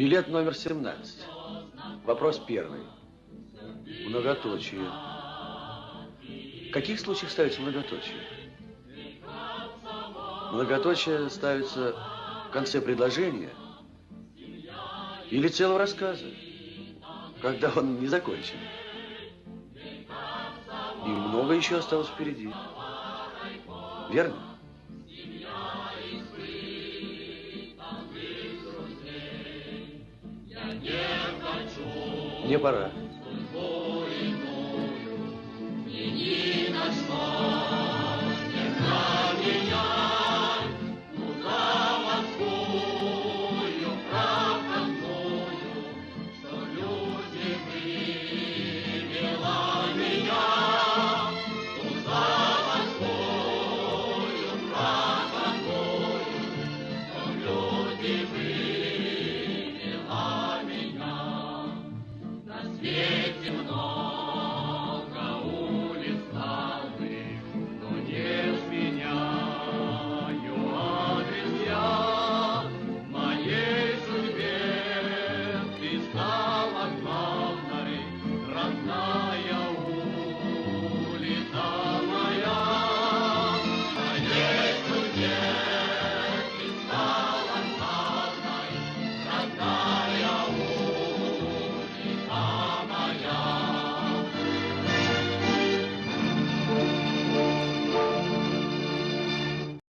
Билет номер 17. Вопрос первый. Многоточие. В каких случаях ставится многоточие? Многоточие ставится в конце предложения или целого рассказа, когда он не закончен. И много еще осталось впереди. Верно? Мне пора.